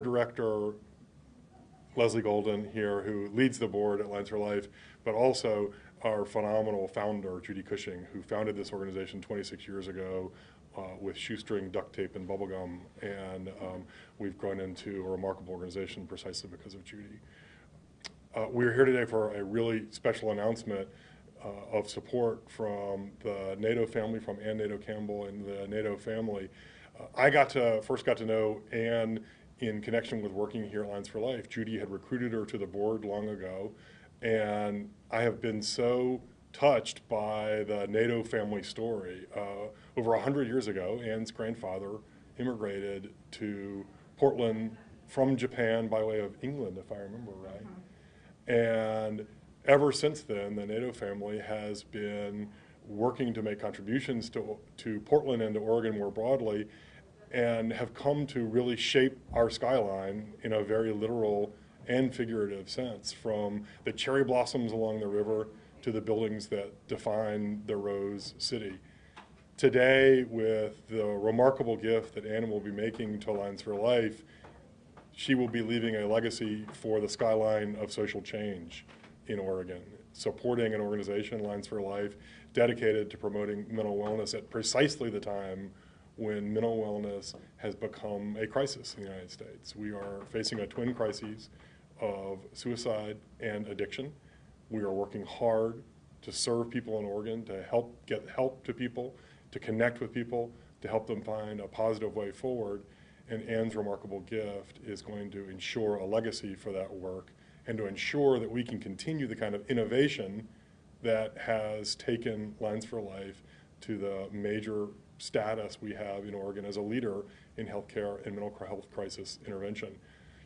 director, Leslie Golden here, who leads the board at Lines for Life, but also our phenomenal founder, Judy Cushing, who founded this organization 26 years ago with shoestring, duct tape, and bubblegum. And we've grown into a remarkable organization precisely because of Judy. We're here today for a really special announcement of support from the Naito family, from Ann Naito Campbell and the Naito family. I first got to know Ann in connection with working here at Lines for Life. Judy had recruited her to the board long ago, and I have been so touched by the Naito family story. Over 100 years ago, Ann's grandfather immigrated to Portland from Japan by way of England, if I remember right. And ever since then, the Naito family has been working to make contributions to Portland and to Oregon more broadly, and have come to really shape our skyline in a very literal and figurative sense, from the cherry blossoms along the river to the buildings that define the Rose City. Today, with the remarkable gift that Anna will be making to Lines for Life, she will be leaving a legacy for the skyline of social change in Oregon, supporting an organization, Lines for Life, dedicated to promoting mental wellness at precisely the time when mental wellness has become a crisis in the United States. We are facing a twin crisis of suicide and addiction. We are working hard to serve people in Oregon, to get help to people, to connect with people, to help them find a positive way forward. And Ann's remarkable gift is going to ensure a legacy for that work and to ensure that we can continue the kind of innovation that has taken Lines for Life to the major status we have in Oregon as a leader in healthcare and mental health crisis intervention.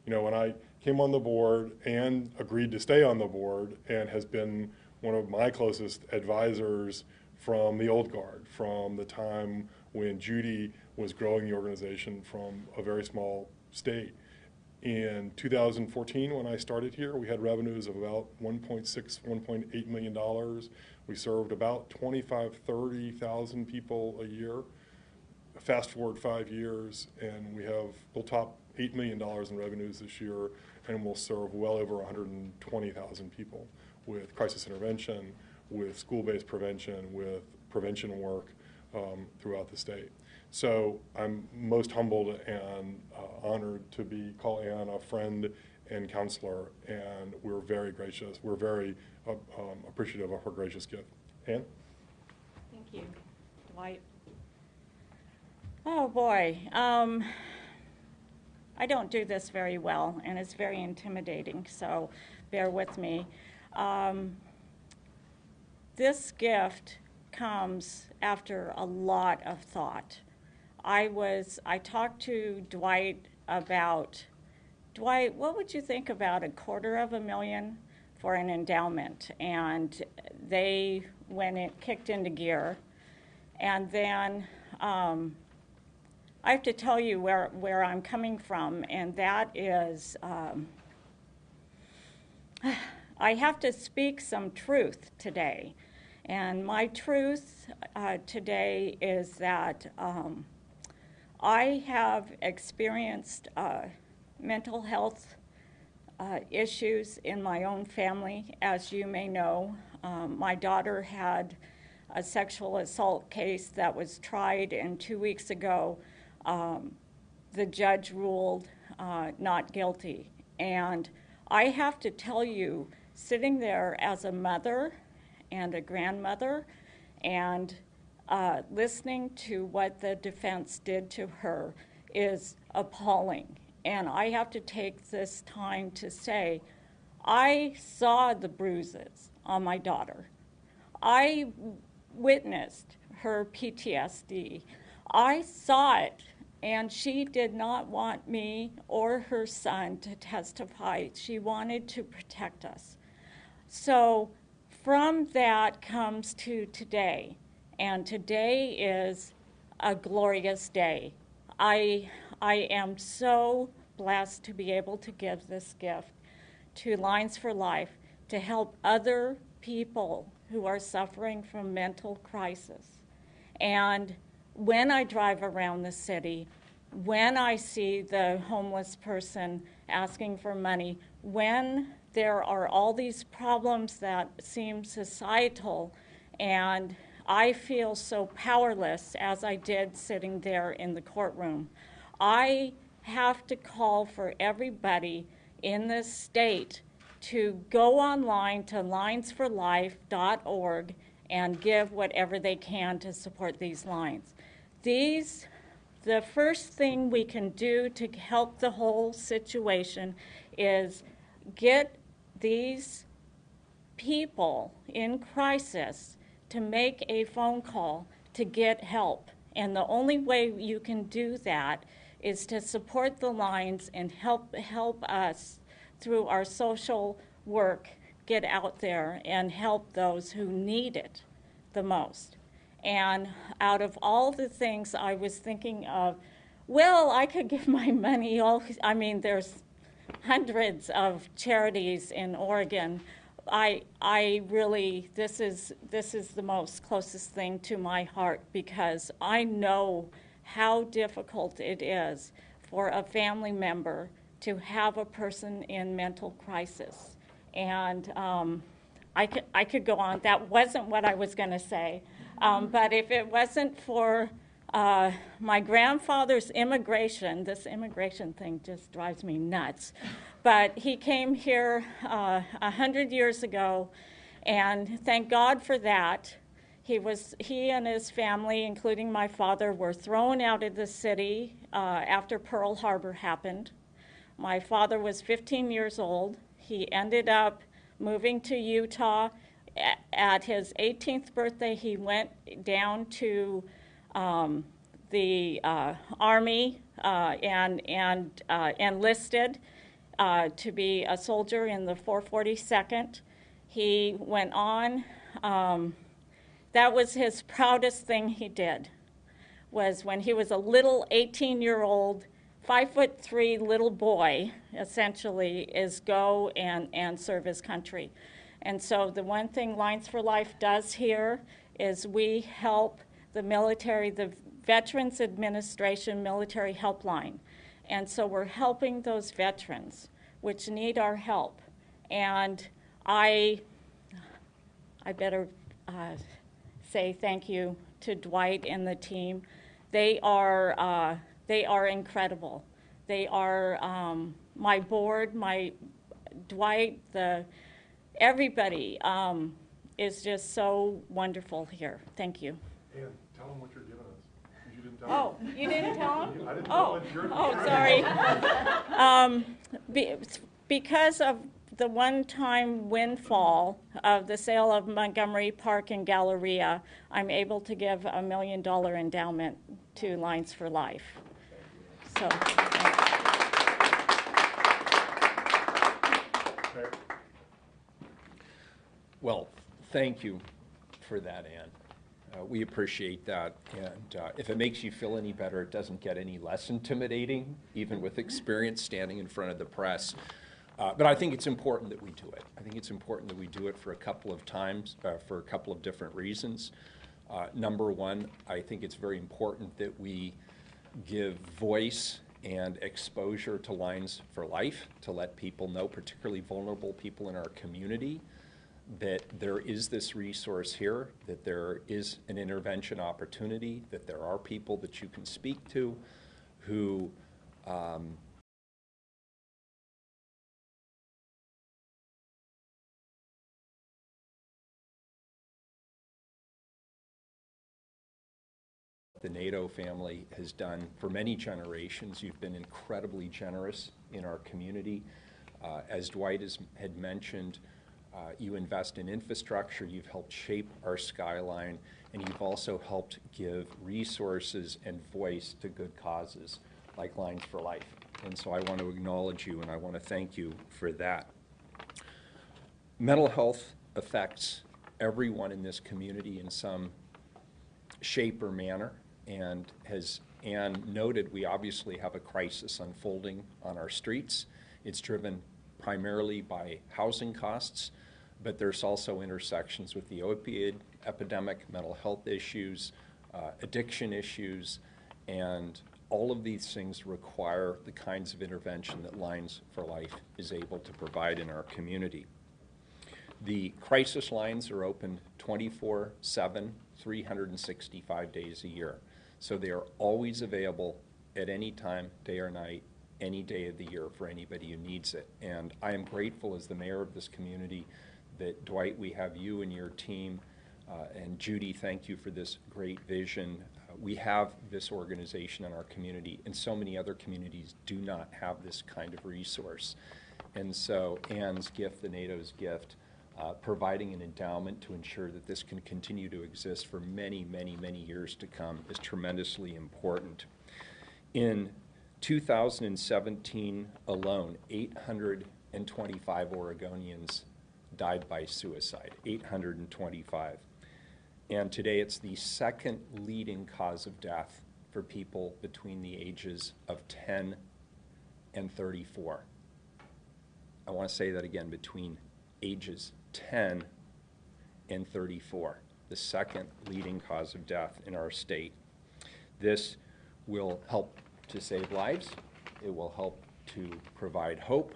You know, when I came on the board, Ann agreed to stay on the board and has been one of my closest advisors from the old guard, from the time when Judy was growing the organization from a very small state. In 2014, when I started here, we had revenues of about $1.6, $1.8 million. We served about 25, 30,000 people a year. Fast forward 5 years, and we'll top $8 million in revenues this year, and we'll serve well over 120,000 people with crisis intervention, with school-based prevention, with prevention work throughout the state. So I'm most humbled and honored to call Ann a friend and counselor, and we're very gracious. We're very appreciative of her gracious gift. Ann? Thank you, Dwight. Oh boy, I don't do this very well, and it's very intimidating, so bear with me. This gift comes after a lot of thought. I talked to Dwight about, Dwight, what would you think about $250,000 for an endowment? And they kicked into gear. And then I have to tell you where I'm coming from, and that is I have to speak some truth today. And my truth today is that I have experienced mental health issues in my own family. As you may know, my daughter had a sexual assault case that was tried, and 2 weeks ago, the judge ruled not guilty. And I have to tell you, sitting there as a mother and a grandmother and listening to what the defense did to her is appalling. And I have to take this time to say, I saw the bruises on my daughter. I witnessed her PTSD. I saw it, and she did not want me or her son to testify. She wanted to protect us. So from that comes to today, and today is a glorious day. I am so blessed to be able to give this gift to Lines for Life to help other people who are suffering from mental crisis. And when I drive around the city, when I see the homeless person asking for money, when there are all these problems that seem societal, and I feel so powerless as I did sitting there in the courtroom. I have to call for everybody in this state to go online to linesforlife.org and give whatever they can to support these lines. The first thing we can do to help the whole situation is get these people in crisis to make a phone call to get help. And the only way you can do that is to support the lines and help us through our social work get out there and help those who need it the most. And out of all the things I was thinking of, well, I could give my money I mean, there's hundreds of charities in Oregon. I really, this is the most closest thing to my heart, because I know how difficult it is for a family member to have a person in mental crisis. And I could go on. That wasn't what I was going to say. But if it wasn't for my grandfather's immigration, this immigration thing just drives me nuts. But he came here 100 years ago, and thank God for that. He and his family, including my father, were thrown out of the city after Pearl Harbor happened. My father was 15 years old. He ended up moving to Utah. At his 18th birthday, he went down to the Army and enlisted to be a soldier in the 442nd. He went on. That was his proudest thing he did, was when he was a little 18-year-old, 5'3" little boy, essentially, is go and serve his country. And so the one thing Lines for Life does here is we help the military, the Veterans Administration Military Helpline. And so we're helping those veterans which need our help. And I better say thank you to Dwight and the team. They are incredible. They are my board, my Dwight, everybody is just so wonderful here. Thank you. And tell them what you're giving us. You didn't tell Oh, you didn't tell them? I didn't tell them. Sorry. Because of the one-time windfall of the sale of Montgomery Park and Galleria, I'm able to give $1 million endowment to Lines for Life. So. Well, thank you for that, Ann. We appreciate that, and if it makes you feel any better, it doesn't get any less intimidating, even with experience standing in front of the press. But I think it's important that we do it. I think it's important that we do it for a couple of times, for a couple of different reasons. Number one, I think it's very important that we give voice and exposure to Lines for Life, to let people know, particularly vulnerable people in our community, that there is this resource here, that there is an intervention opportunity, that there are people that you can speak to who the Naito family has done for many generations. You've been incredibly generous in our community. As Dwight had mentioned, you invest in infrastructure, you've helped shape our skyline, and you've also helped give resources and voice to good causes like Lines for Life. And so I want to acknowledge you and I want to thank you for that. Mental health affects everyone in this community in some shape or manner, and as Ann noted, we obviously have a crisis unfolding on our streets. It's driven primarily by housing costs, but there's also intersections with the opioid epidemic, mental health issues, addiction issues, and all of these things require the kinds of intervention that Lines for Life is able to provide in our community. The crisis lines are open 24/7, 365 days a year. So they are always available at any time, day or night, any day of the year for anybody who needs it. And I am grateful as the mayor of this community that, Dwight, we have you and your team, and Judy, thank you for this great vision. We have this organization in our community, and so many other communities do not have this kind of resource. And so Ann's gift, the Nato's gift, providing an endowment to ensure that this can continue to exist for many, many, many years to come is tremendously important. In 2017 alone, 825 Oregonians died by suicide, 825. And today it's the second leading cause of death for people between the ages of 10 and 34. I want to say that again, between ages 10 and 34, the second leading cause of death in our state. This will help to save lives, it will help to provide hope,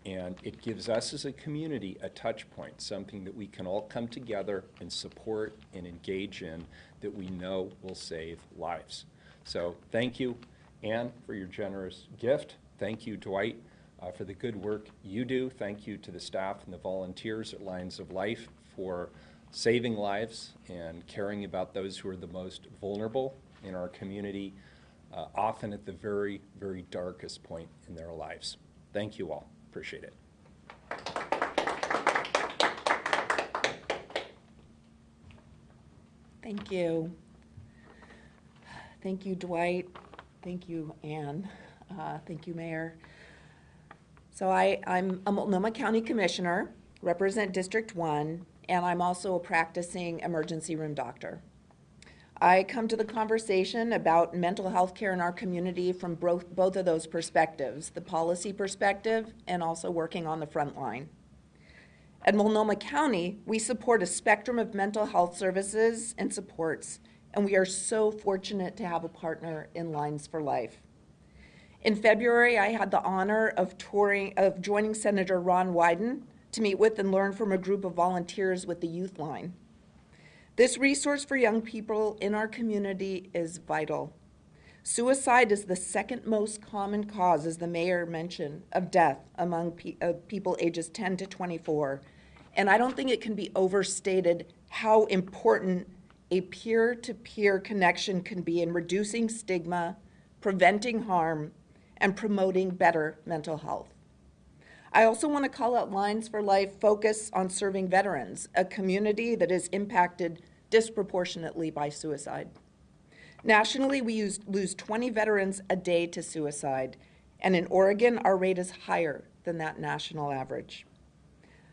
and it gives us as a community a touch point, something that we can all come together and support and engage in that we know will save lives. So thank you, Ann, for your generous gift. Thank you, Dwight, for the good work you do. Thank you to the staff and the volunteers at Lines of Life for saving lives and caring about those who are the most vulnerable in our community, often at the very, very darkest point in their lives. Thank you all. Appreciate it. Thank you. Thank you, Dwight. Thank you, Ann. Thank you, Mayor. So I'm a Multnomah County Commissioner, represent District 1, and I'm also a practicing emergency room doctor. I come to the conversation about mental health care in our community from both of those perspectives, the policy perspective and also working on the front line. At Multnomah County, we support a spectrum of mental health services and supports, and we are so fortunate to have a partner in Lines for Life. In February, I had the honor of joining Senator Ron Wyden to meet with and learn from a group of volunteers with the Youth Line. This resource for young people in our community is vital. Suicide is the second most common cause, as the mayor mentioned, of death among people ages 10 to 24. And I don't think it can be overstated how important a peer-to-peer connection can be in reducing stigma, preventing harm, and promoting better mental health. I also want to call out Lines for Life focus on serving veterans, a community that is impacted disproportionately by suicide. Nationally, we lose 20 veterans a day to suicide, and in Oregon, our rate is higher than that national average.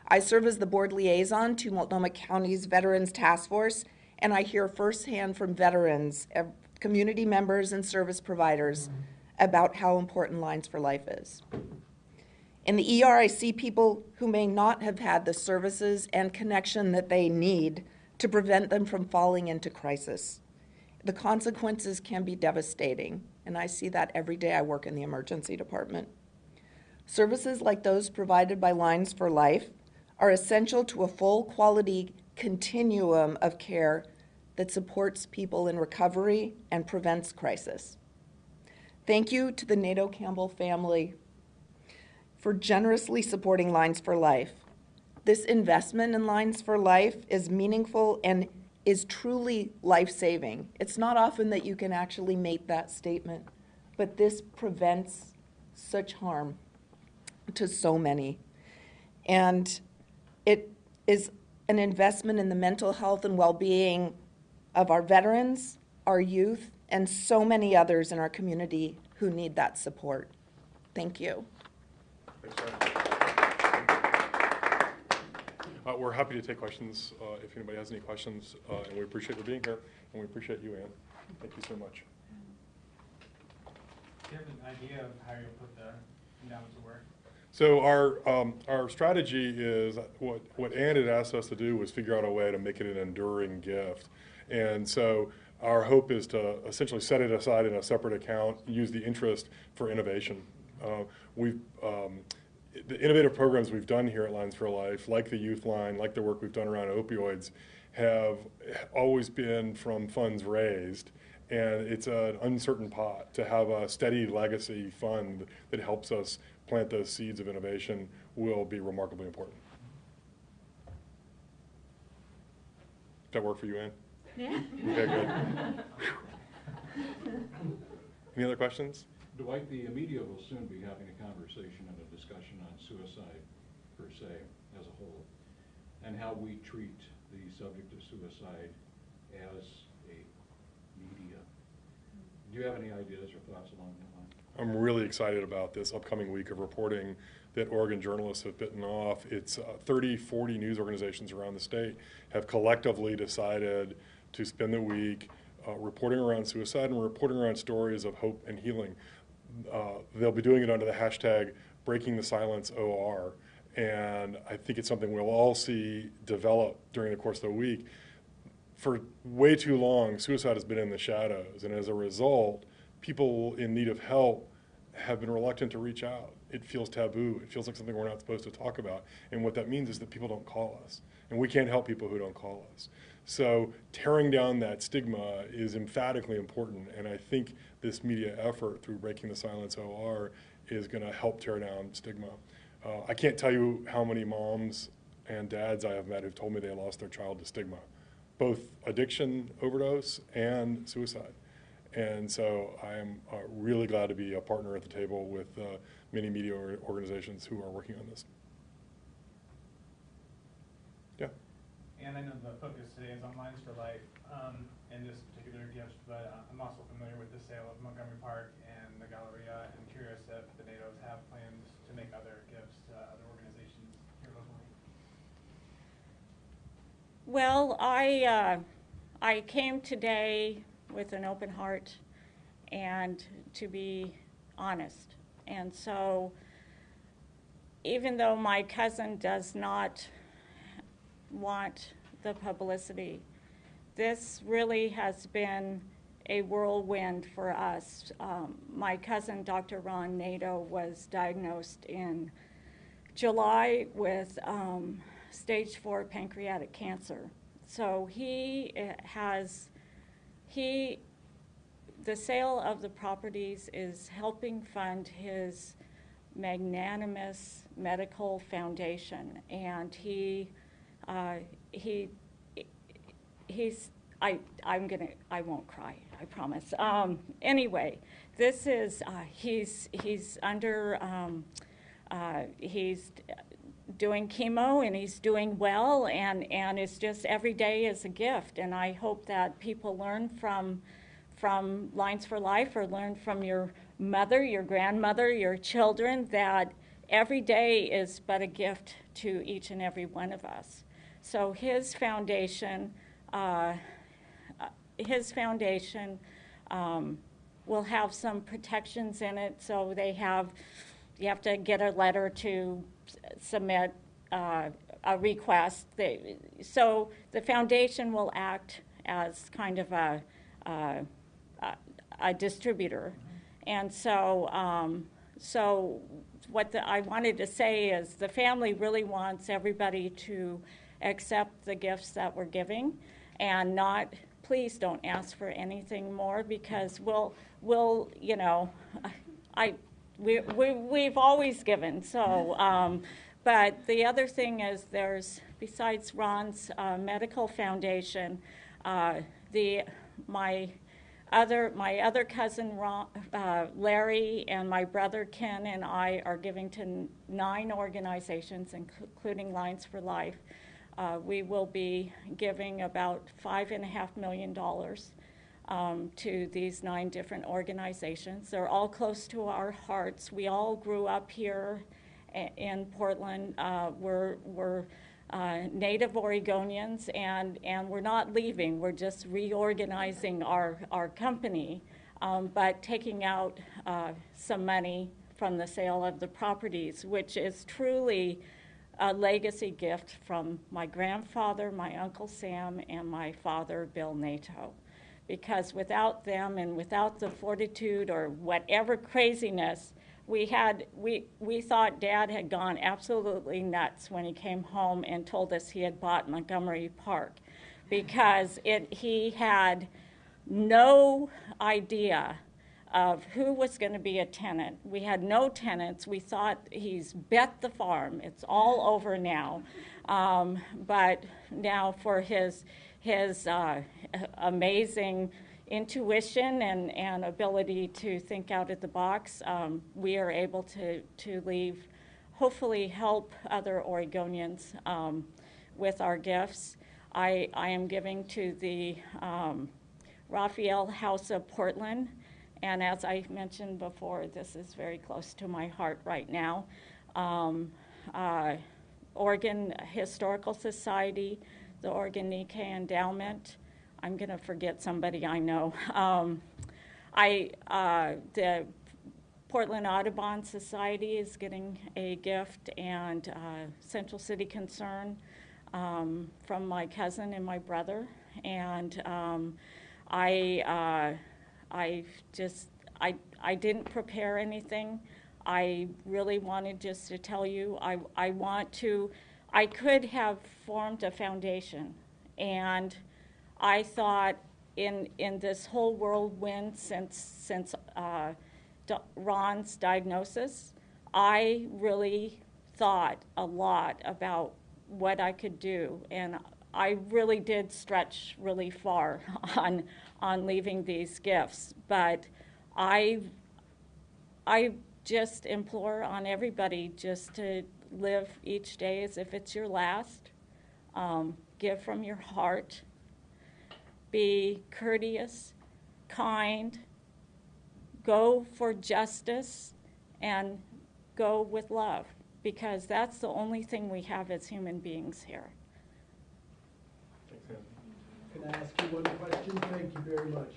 I serve as the board liaison to Multnomah County's Veterans Task Force, and I hear firsthand from veterans, community members, and service providers about how important Lines for Life is. In the ER, I see people who may not have had the services and connection that they need to prevent them from falling into crisis. The consequences can be devastating, and I see that every day I work in the emergency department. Services like those provided by Lines for Life are essential to a full quality continuum of care that supports people in recovery and prevents crisis. Thank you to the Naito Campbell family for generously supporting Lines for Life. This investment in Lines for Life is meaningful and is truly life-saving. It's not often that you can actually make that statement, but this prevents such harm to so many. And it is an investment in the mental health and well-being of our veterans, our youth, and so many others in our community who need that support. Thank you. We're happy to take questions if anybody has any questions, and we appreciate you being here, and we appreciate you, Ann. Thank you so much. Do you have an idea of how you'll put the endowment to work? So our strategy is what Ann had asked us to do was figure out a way to make it an enduring gift, and so Our hope is to essentially set it aside in a separate account, use the interest for innovation. The innovative programs we've done here at Lines for Life, like the Youth Line, like the work we've done around opioids, have always been from funds raised, and it's an uncertain pot. To have a steady legacy fund that helps us plant those seeds of innovation will be remarkably important. Does that work for you, Ann? Yeah. Okay, good. Any other questions? Dwight, the media will soon be having a conversation and a discussion on suicide per se as a whole, and how we treat the subject of suicide as a media. Do you have any ideas or thoughts along that line? I'm really excited about this upcoming week of reporting that Oregon journalists have bitten off. It's 30, 40 news organizations around the state have collectively decided to spend the week reporting around suicide and reporting around stories of hope and healing. They'll be doing it under the hashtag #BreakingTheSilenceOR, and I think it's something we'll all see develop during the course of the week. For way too long, suicide has been in the shadows, and as a result, people in need of help have been reluctant to reach out. It feels taboo. It feels like something we're not supposed to talk about. And what that means is that people don't call us, and we can't help people who don't call us. So tearing down that stigma is emphatically important, and I think this media effort through Breaking the Silence OR is going to help tear down stigma. I can't tell you how many moms and dads I have met who've told me they lost their child to stigma, both addiction, overdose, and suicide. And so I am really glad to be a partner at the table with many media organizations who are working on this. Yeah. And I know the focus today is on Lines for Life and this particular gift, but I'm also familiar with the sale of Montgomery Park and the Galleria. I'm curious if the Naitos have plans to make other gifts to other organizations here locally. Well, I came today with an open heart and to be honest. And so even though my cousin does not want the publicity, this really has been a whirlwind for us. My cousin, Dr. Ron Naito, was diagnosed in July with stage 4 pancreatic cancer. So the sale of the properties is helping fund his magnanimous medical foundation, and I won't cry, I promise. Anyway, this is, he's doing chemo and he's doing well, and it's just every day is a gift. And I hope that people learn from Lines for Life, or learn from your mother, your grandmother, your children, that every day is but a gift to each and every one of us. So his foundation will have some protections in it. So you have to get a letter to submit a request. So the foundation will act as kind of a distributor. And so what I wanted to say is the family really wants everybody to accept the gifts that we're giving, and please don't ask for anything more, because we've always given. So, but the other thing is, besides Ron's medical foundation, my other cousin Larry, and my brother Ken and I are giving to 9 organizations, including Lines for Life. We will be giving about $5.5 million to these 9 different organizations. They're all close to our hearts. We all grew up here in Portland. We're native Oregonians, and we're not leaving. We're just reorganizing our company, but taking out some money from the sale of the properties, which is truly a legacy gift from my grandfather, my Uncle Sam, and my father, Bill Naito. because without them and without the fortitude or whatever craziness, we thought Dad had gone absolutely nuts when he came home and told us he had bought Montgomery Park, because he had no idea of who was going to be a tenant. We had no tenants. We thought he's bet the farm. It's all over now. But now for his amazing intuition and ability to think out of the box, we are able to leave, hopefully help other Oregonians with our gifts. I am giving to the Raphael House of Portland, and as I mentioned before, this is very close to my heart right now. Oregon Historical Society, the Oregon Nikkei Endowment. I'm going to forget somebody I know. The Portland Audubon Society is getting a gift, and Central City Concern from my cousin and my brother. And I didn't prepare anything. I really wanted just to tell you, I could have formed a foundation, and I thought in this whole whirlwind since Ron's diagnosis, I really thought a lot about what I could do, and I really did stretch really far on leaving these gifts. But I just implore on everybody just to live each day as if it's your last. Give from your heart. Be courteous, kind, go for justice, and go with love, because that's the only thing we have as human beings here. Can I ask you one question? Thank you very much.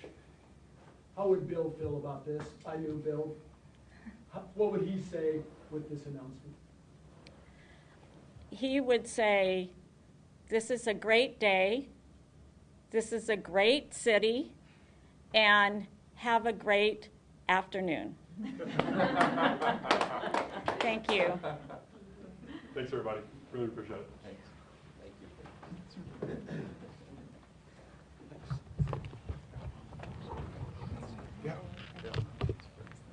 How would Bill feel about this? I knew Bill. What would he say with this announcement? He would say, this is a great day, this is a great city, and have a great afternoon. Thank you. Thanks, everybody. Really appreciate it. Thanks. Thank you.